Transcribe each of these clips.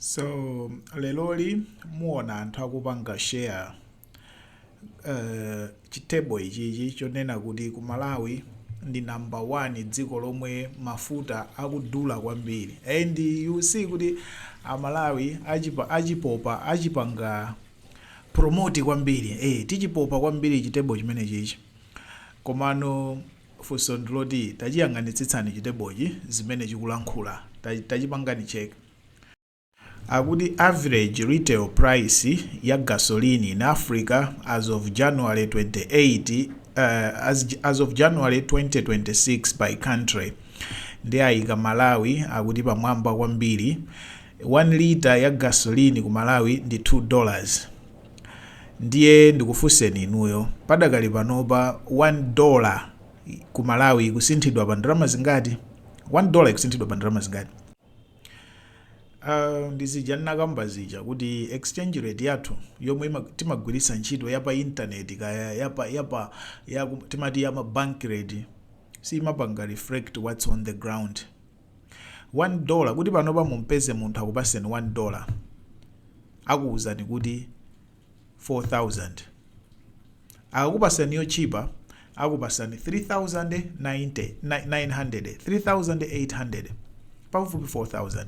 So leloli muona anthu akupanga share chitebo ichichi chonena kuti ku Malawi ndi number 1 dziko lomwe mafuta akudula kwambiri, and you see kuti Malawi achipanga promote kwambiri, tichipopa kwambiri chitebo chimene chichi. Komano funso ndiloti tachiyang'anitsitsani chitebochi zimene chikulankhula, tachipangani check. Akuti average retail price ya gasoline in Africa as of January 28 as of January 2026 by country ndi ayika Malawi akuti pamwamba kwambiri. 1 liter ya gasoline ku Malawi ndi $2. Ndiye ndikufunseni inuyo, padakali panopa $1 ku Malawi ikusinthidwa pa ndalama zingati? $1 ikusinthidwa pa ndalama zingati? Ndizija nakamba zija kuti exchange rate yathu yomwe timagwiritsa ntchito yapa internet kaya timati yama bank rate simapanga reflect what's on the ground. $1 kuti panopa mumpeze munthu akupaseni $1 akuwuzani kuti 4,000, akakupasani yochipa akupasani 3,900 3,800 pafupi 4,000.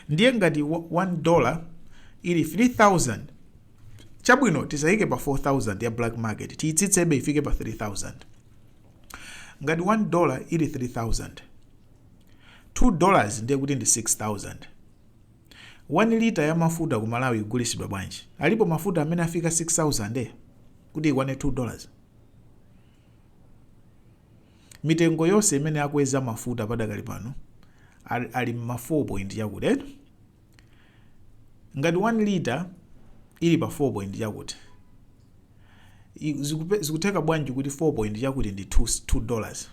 Ndiye ngati $1 ili 3,000, chabwino tisayike pa 4,000 ya black market, tiyitsitsebe ifike pa 3,000. Ngati $1 ili 3,000, $2 ndiye kuti ndi 6,000. 1 liter ya mafuta ku Malawi ikugulisidwa bwanji? Alipo mafuta amene afika 6,000 kuti ikwane $2. Mitengo yonse imene akweza mafuta padakali pano ali ma 4 point yakuti. Ngati 1 liter ili pa 4 point yakuti, zikutheka bwanji kuti 4 point yakuti ndi $2?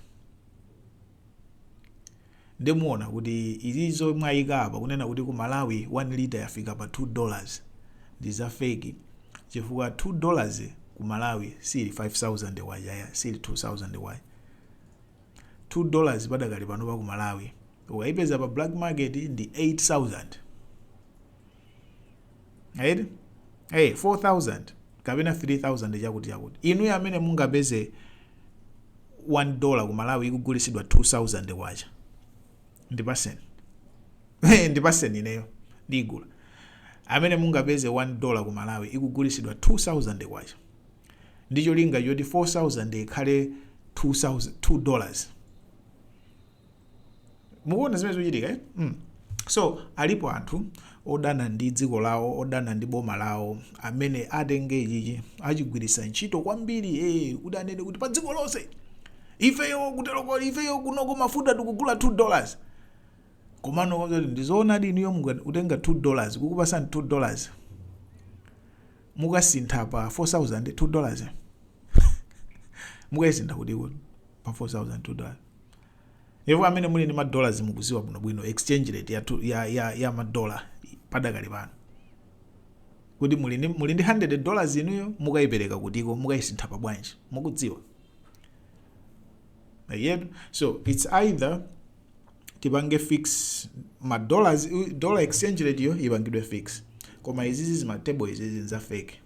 Ndemuona kuti izizo mwayika apa kunena kuti ku Malawi 1 liter yafika pa $2 ndi za fake, chifukwa $2 ku Malawi sili 5,000 waya, sili 2,000 waya. $2 padakali panopa ku Malawi ukayipeza pa black market ndi 8,000. 4,000 kapena 3,000 chakuti. Inuyo amene mungapeze $1 ku Malawi ikugulisidwa 2,000 wacha, ndipaseni ndipaseni ineyo ndigula. Amene mungapeze $1 ku Malawi ikugulisidwa 2,000 wacha, ndicho linga choti 4,000 ikhale $2. Mukuona zimene zikuchitika. So alipo anthu odana ndi dziko lawo, odana ndi boma lawo, amene atenge ichichi achigwiritsa ntchito kwambiri, kuti anene kuti pa dziko lonse ifeyo kuteroko, ifeyo kunoko mafuta tikugula $2. Komano ndizoona inuyo utenga $2 kukupasani $2 mukasintha pa 4,000 $2 mukasintha kuti pa 4,000 $2. Yevo amene muli ndi $dollars mukuziwa bwinobwino exchange rate ya $dollars padakali pano, kuti muli ndi $100 inuyo mukayipereka kutiko mukayisintha pa bwanji mukudziwa. So it's either tipange fix $dollar exchange rate yo ipangidwe fix, koma izizi zimatebo izizi nza fake.